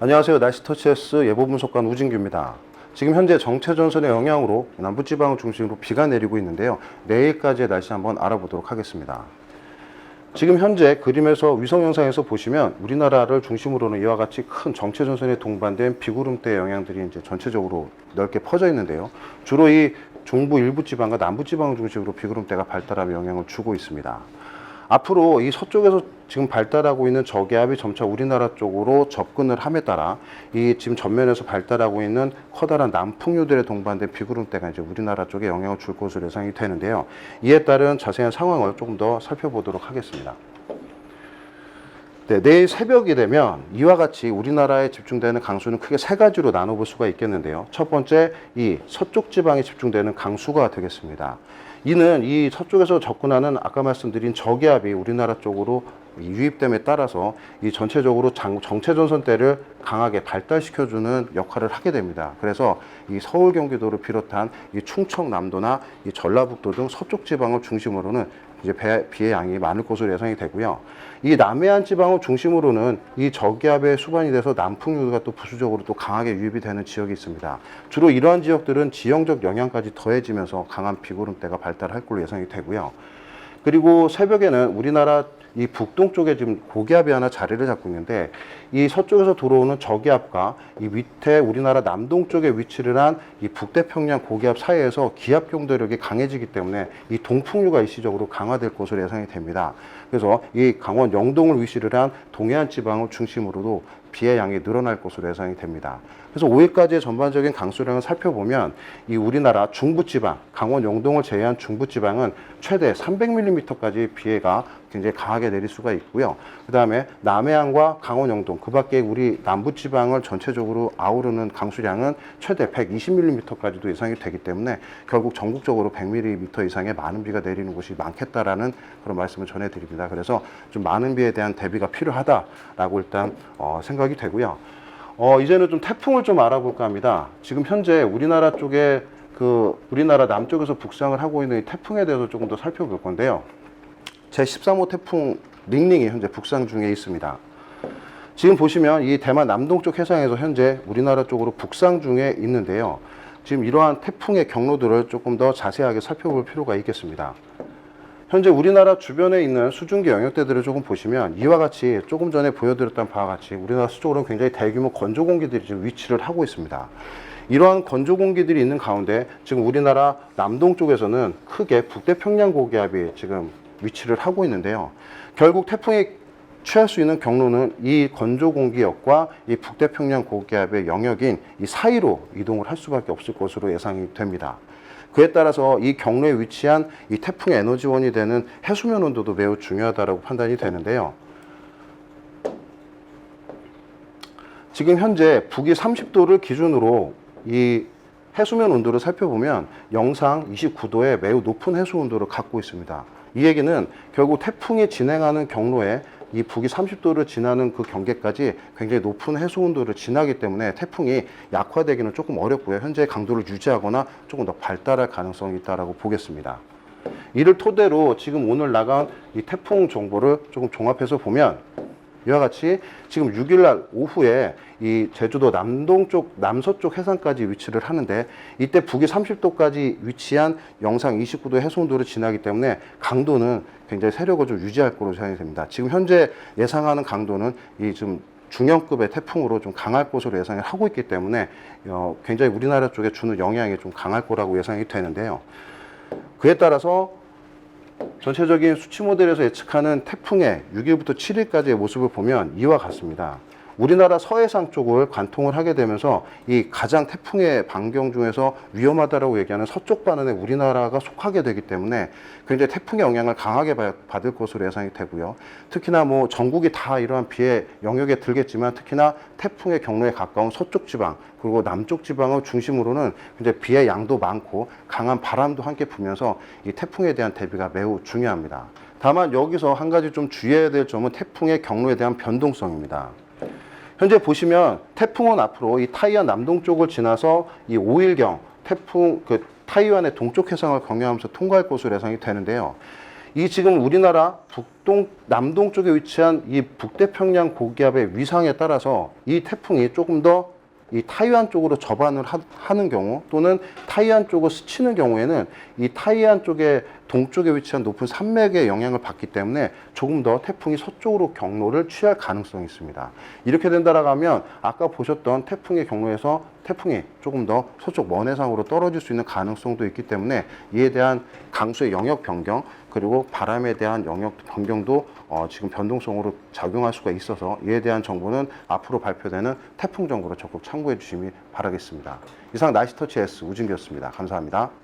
안녕하세요. 날씨터치S 예보분석관 우진규입니다. 지금 현재 정체전선의 영향으로 남부지방을 중심으로 비가 내리고 있는데요. 내일까지의 날씨 한번 알아보도록 하겠습니다. 지금 현재 그림에서 위성영상에서 보시면 우리나라를 중심으로는 이와 같이 큰 정체전선에 동반된 비구름대의 영향들이 이제 전체적으로 넓게 퍼져 있는데요. 주로 이 중부 일부 지방과 남부 지방을 중심으로 비구름대가 발달하며 영향을 주고 있습니다. 앞으로 이 서쪽에서 지금 발달하고 있는 저기압이 점차 우리나라 쪽으로 접근을 함에 따라 이 지금 전면에서 발달하고 있는 커다란 남풍류들에 동반된 비구름대가 이제 우리나라 쪽에 영향을 줄 것으로 예상이 되는데요. 이에 따른 자세한 상황을 조금 더 살펴보도록 하겠습니다. 네, 내일 새벽이 되면 이와 같이 우리나라에 집중되는 강수는 크게 세 가지로 나눠볼 수가 있겠는데요. 첫 번째, 이 서쪽 지방에 집중되는 강수가 되겠습니다. 이는 이 서쪽에서 접근하는 아까 말씀드린 저기압이 우리나라 쪽으로 유입됨에 따라서 이 전체적으로 정체전선대를 강하게 발달시켜주는 역할을 하게 됩니다. 그래서 이 서울, 경기도를 비롯한 이 충청남도나 이 전라북도 등 서쪽 지방을 중심으로는 이제 비의 양이 많을 것으로 예상이 되고요. 이 남해안 지방을 중심으로는 이 저기압의 수반이 돼서 남풍류가 또 부수적으로 또 강하게 유입이 되는 지역이 있습니다. 주로 이러한 지역들은 지형적 영향까지 더해지면서 강한 비구름대가 발달할 걸로 예상이 되고요. 그리고 새벽에는 우리나라 이 북동쪽에 지금 고기압이 하나 자리를 잡고 있는데 이 서쪽에서 들어오는 저기압과 이 밑에 우리나라 남동쪽에 위치를 한 이 북태평양 고기압 사이에서 기압 경도력이 강해지기 때문에 이 동풍류가 일시적으로 강화될 것으로 예상이 됩니다. 그래서 이 강원 영동을 위치를 한 동해안 지방을 중심으로도 비의 양이 늘어날 것으로 예상이 됩니다. 그래서 5일까지의 전반적인 강수량을 살펴보면 이 우리나라 중부지방, 강원 영동을 제외한 중부지방은 최대 300mm까지 비해가 굉장히 강하게 내릴 수가 있고요. 그 다음에 남해안과 강원 영동, 그 밖에 우리 남부지방을 전체적으로 아우르는 강수량은 최대 120mm까지도 예상이 되기 때문에 결국 전국적으로 100mm 이상의 많은 비가 내리는 곳이 많겠다라는 그런 말씀을 전해드립니다. 그래서 좀 많은 비에 대한 대비가 필요하다라고 일단 생각이 되고요. 이제는 좀 태풍을 좀 알아볼까 합니다. 지금 현재 우리나라 쪽에 우리나라 남쪽에서 북상을 하고 있는 이 태풍에 대해서 조금 더 살펴볼 건데요. 제13호 태풍 닝닝이 현재 북상 중에 있습니다. 지금 보시면 이 대만 남동쪽 해상에서 현재 우리나라 쪽으로 북상 중에 있는데요. 지금 이러한 태풍의 경로들을 조금 더 자세하게 살펴볼 필요가 있겠습니다. 현재 우리나라 주변에 있는 수증기 영역대들을 조금 보시면 이와 같이 조금 전에 보여드렸던 바와 같이 우리나라 수적으로는 굉장히 대규모 건조 공기들이 지금 위치를 하고 있습니다. 이러한 건조 공기들이 있는 가운데 지금 우리나라 남동쪽에서는 크게 북태평양 고기압이 지금 위치를 하고 있는데요. 결국 태풍이 취할 수 있는 경로는 이 건조 공기역과 이 북태평양 고기압의 영역인 이 사이로 이동을 할 수밖에 없을 것으로 예상이 됩니다. 그에 따라서 이 경로에 위치한 이 태풍의 에너지원이 되는 해수면 온도도 매우 중요하다고 판단이 되는데요. 지금 현재 북위 30도를 기준으로 이 해수면 온도를 살펴보면 영상 29도의 매우 높은 해수 온도를 갖고 있습니다. 이 얘기는 결국 태풍이 진행하는 경로에 이 북위 30도를 지나는 그 경계까지 굉장히 높은 해수 온도를 지나기 때문에 태풍이 약화되기는 조금 어렵고요. 현재 강도를 유지하거나 조금 더 발달할 가능성이 있다고 보겠습니다. 이를 토대로 지금 오늘 나간 이 태풍 정보를 조금 종합해서 보면 이와 같이 지금 6일날 오후에 이 제주도 남동쪽, 남서쪽 해상까지 위치를 하는데 이때 북위 30도까지 위치한 영상 29도 해수 온도를 지나기 때문에 강도는 굉장히 세력을 좀 유지할 것으로 생각이 됩니다. 지금 현재 예상하는 강도는 이 좀 중형급의 태풍으로 좀 강할 것으로 예상을 하고 있기 때문에 굉장히 우리나라 쪽에 주는 영향이 좀 강할 거라고 예상이 되는데요. 그에 따라서 전체적인 수치 모델에서 예측하는 태풍의 6일부터 7일까지의 모습을 보면 이와 같습니다. 우리나라 서해상 쪽을 관통을 하게 되면서 이 가장 태풍의 반경 중에서 위험하다라고 얘기하는 서쪽 반원에 우리나라가 속하게 되기 때문에 굉장히 태풍의 영향을 강하게 받을 것으로 예상이 되고요. 특히나 뭐 전국이 다 이러한 비의 영역에 들겠지만 특히나 태풍의 경로에 가까운 서쪽 지방 그리고 남쪽 지방을 중심으로는 굉장히 비의 양도 많고 강한 바람도 함께 불면서 이 태풍에 대한 대비가 매우 중요합니다. 다만 여기서 한 가지 좀 주의해야 될 점은 태풍의 경로에 대한 변동성입니다. 현재 보시면 태풍은 앞으로 이 타이완 남동쪽을 지나서 이 5일경 태풍 타이완의 동쪽 해상을 경유하면서 통과할 것으로 예상이 되는데요. 이 지금 우리나라 남동 쪽에 위치한 이 북태평양 고기압의 위상에 따라서 이 태풍이 조금 더 이 타이완 쪽으로 접안을 하는 경우 또는 타이완 쪽을 스치는 경우에는 이 타이완 쪽의 동쪽에 위치한 높은 산맥의 영향을 받기 때문에 조금 더 태풍이 서쪽으로 경로를 취할 가능성이 있습니다. 이렇게 된다라고 하면 아까 보셨던 태풍의 경로에서 태풍이 조금 더 서쪽 원해상으로 떨어질 수 있는 가능성도 있기 때문에 이에 대한 강수의 영역 변경 그리고 바람에 대한 영역 변경도 지금 변동성으로 작용할 수가 있어서 이에 대한 정보는 앞으로 발표되는 태풍 정보를 적극 참고해 주시기 바라겠습니다. 이상 날씨터치 S 우진규였습니다. 감사합니다.